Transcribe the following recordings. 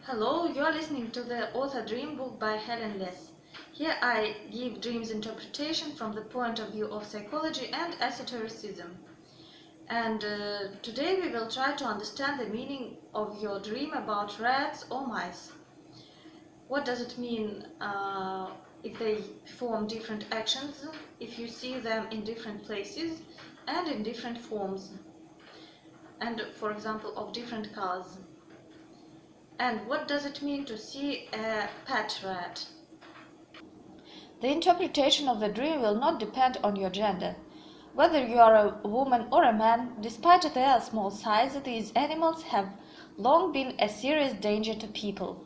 Hello, you are listening to the author Dream book by Helen Less. Here I give dreams interpretation from the point of view of psychology and esotericism. And today we will try to understand the meaning of your dream about rats or mice. What does it mean if they perform different actions, if you see them in different places and in different forms, and for example of different colors? And what does it mean to see a pet rat? The interpretation of the dream will not depend on your gender. Whether you are a woman or a man, despite their small size, these animals have long been a serious danger to people.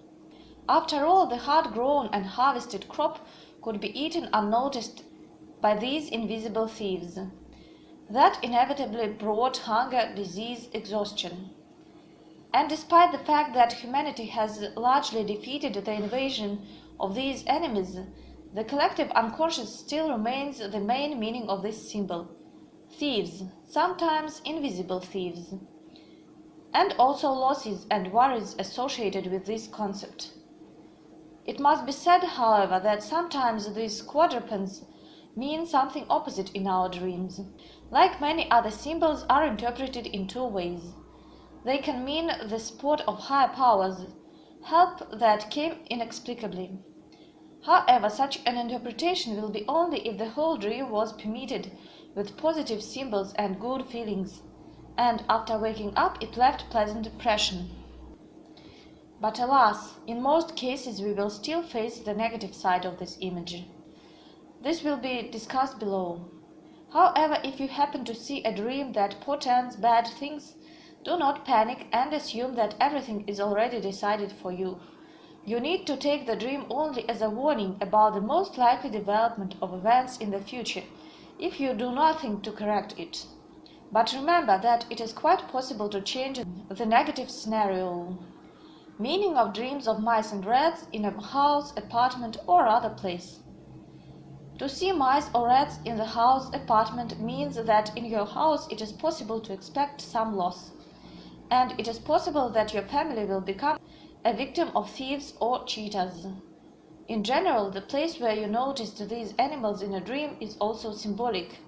After all, the hard-grown and harvested crop could be eaten unnoticed by these invisible thieves. That inevitably brought hunger, disease, exhaustion. And despite the fact that humanity has largely defeated the invasion of these enemies, the collective unconscious still remains the main meaning of this symbol. Thieves, sometimes invisible thieves, and also losses and worries associated with this concept. It must be said, however, that sometimes these quadrupeds mean something opposite in our dreams. Like many other symbols, are interpreted in two ways. They can mean the support of higher powers, help that came inexplicably. However, such an interpretation will be only if the whole dream was permeated with positive symbols and good feelings, and after waking up it left pleasant impression. But alas, in most cases we will still face the negative side of this image. This will be discussed below. However, if you happen to see a dream that portends bad things, do not panic and assume that everything is already decided for you. You need to take the dream only as a warning about the most likely development of events in the future, if you do nothing to correct it. But remember that it is quite possible to change the negative scenario. Meaning of dreams of mice and rats in a house, apartment, or other place. To see mice or rats in the house, apartment means that in your house it is possible to expect some loss. And it is possible that your family will become a victim of thieves or cheaters. In general, the place where you noticed these animals in a dream is also symbolic.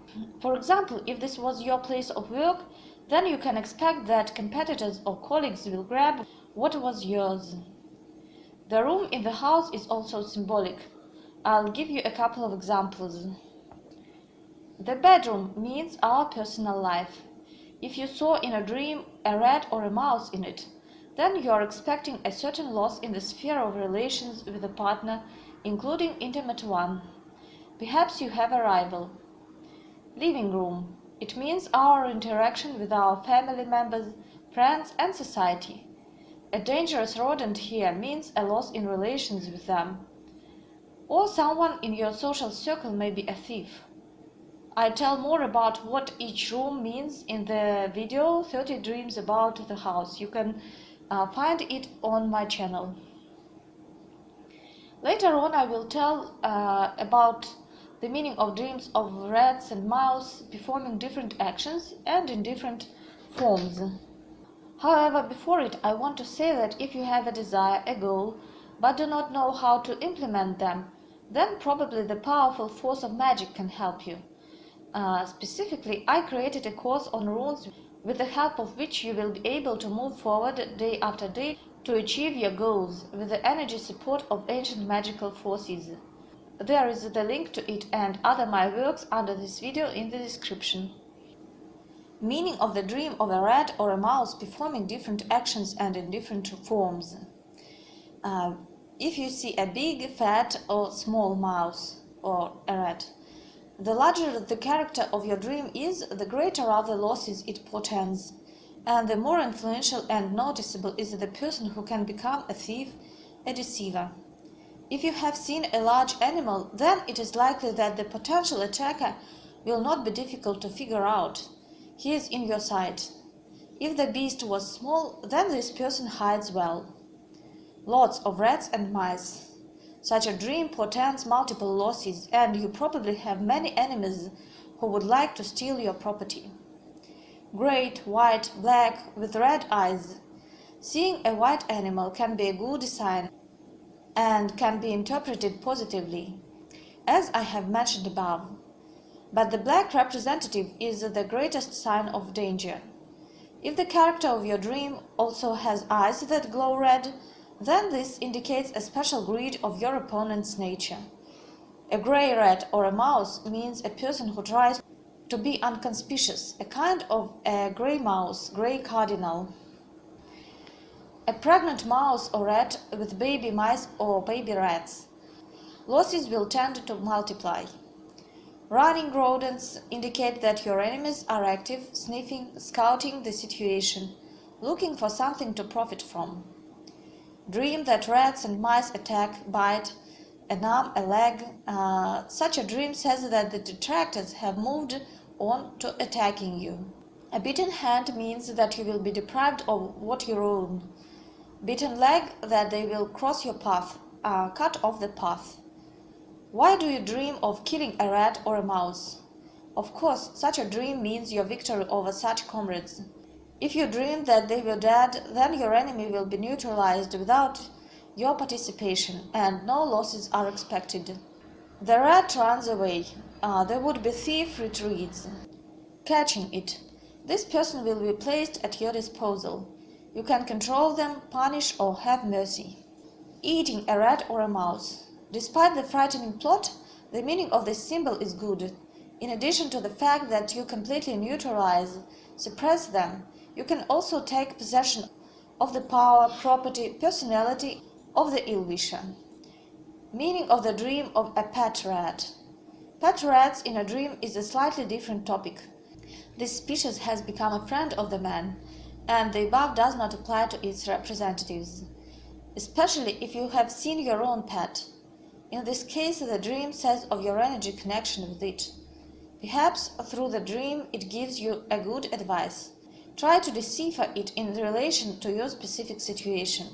For example, if this was your place of work, then you can expect that competitors or colleagues will grab what was yours. The room in the house is also symbolic. I'll give you a couple of examples. The bedroom means our personal life. If you saw in a dream a rat or a mouse in it, then you are expecting a certain loss in the sphere of relations with a partner, including intimate one. Perhaps you have a rival. Living room. It means our interaction with our family members, friends, and society. A dangerous rodent here means a loss in relations with them. Or someone in your social circle may be a thief. I tell more about what each room means in the video 30 Dreams About the House. You can find it on my channel. Later on I will tell about the meaning of dreams of rats and mice performing different actions and in different forms. However, before it I want to say that if you have a desire, a goal, but do not know how to implement them, then probably the powerful force of magic can help you. Specifically, I created a course on runes with the help of which you will be able to move forward day after day to achieve your goals with the energy support of ancient magical forces. There is the link to it and other my works under this video in the description. Meaning of the dream of a rat or a mouse performing different actions and in different forms. If you see a big, fat or small mouse or a rat, the larger the character of your dream is, the greater are the losses it portends, and the more influential and noticeable is the person who can become a thief, a deceiver. If you have seen a large animal, then it is likely that the potential attacker will not be difficult to figure out. He is in your sight. If the beast was small, then this person hides well. Lots of rats and mice. Such a dream portends multiple losses, and you probably have many enemies who would like to steal your property. Great, white, black, with red eyes. Seeing a white animal can be a good sign and can be interpreted positively, as I have mentioned above. But the black representative is the greatest sign of danger. If the character of your dream also has eyes that glow red, then this indicates a special greed of your opponent's nature. A grey rat or a mouse means a person who tries to be unconspicuous, a kind of a grey mouse, grey cardinal. A pregnant mouse or rat with baby mice or baby rats. Losses will tend to multiply. Running rodents indicate that your enemies are active, sniffing, scouting the situation, looking for something to profit from. Dream that rats and mice attack, bite, an arm, a leg. Such a dream says that the detractors have moved on to attacking you. A bitten hand means that you will be deprived of what you own. Bitten leg, that they will cross your path, cut off the path. Why do you dream of killing a rat or a mouse? Of course, such a dream means your victory over such comrades. If you dream that they were dead, then your enemy will be neutralized without your participation, and no losses are expected. The rat runs away. The would-be thief retreats. Catching it. This person will be placed at your disposal. You can control them, punish, or have mercy. Eating a rat or a mouse. Despite the frightening plot, the meaning of this symbol is good. In addition to the fact that you completely neutralize, suppress them, you can also take possession of the power, property, personality of the ill-wisher. Meaning of the dream of a pet rat. Pet rats in a dream is a slightly different topic. This species has become a friend of the man, and the above does not apply to its representatives, especially if you have seen your own pet. In this case, the dream says of your energy connection with it. Perhaps through the dream it gives you a good advice. Try to decipher it in relation to your specific situation.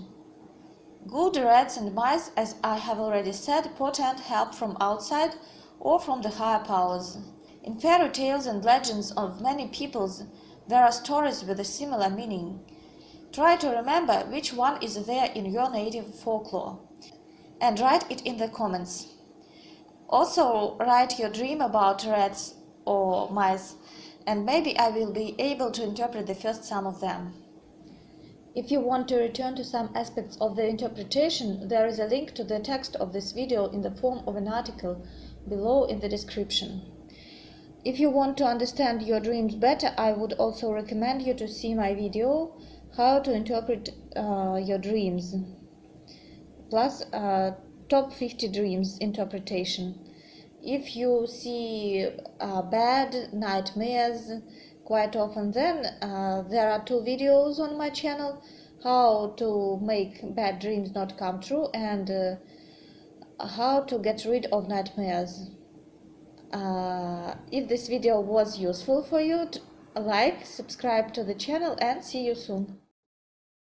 Good rats and mice, as I have already said, portend help from outside or from the higher powers. In fairy tales and legends of many peoples, there are stories with a similar meaning. Try to remember which one is there in your native folklore, and write it in the comments. Also, write your dream about rats or mice, and maybe I will be able to interpret the first some of them. If you want to return to some aspects of the interpretation, there is a link to the text of this video in the form of an article below in the description. If you want to understand your dreams better, I would also recommend you to see my video, How to Interpret Your Dreams, plus Top 50 Dreams Interpretation. If you see bad nightmares quite often, then there are 2 videos on my channel, how to make bad dreams not come true and how to get rid of nightmares. If this video was useful for you, like, subscribe to the channel, and see you soon.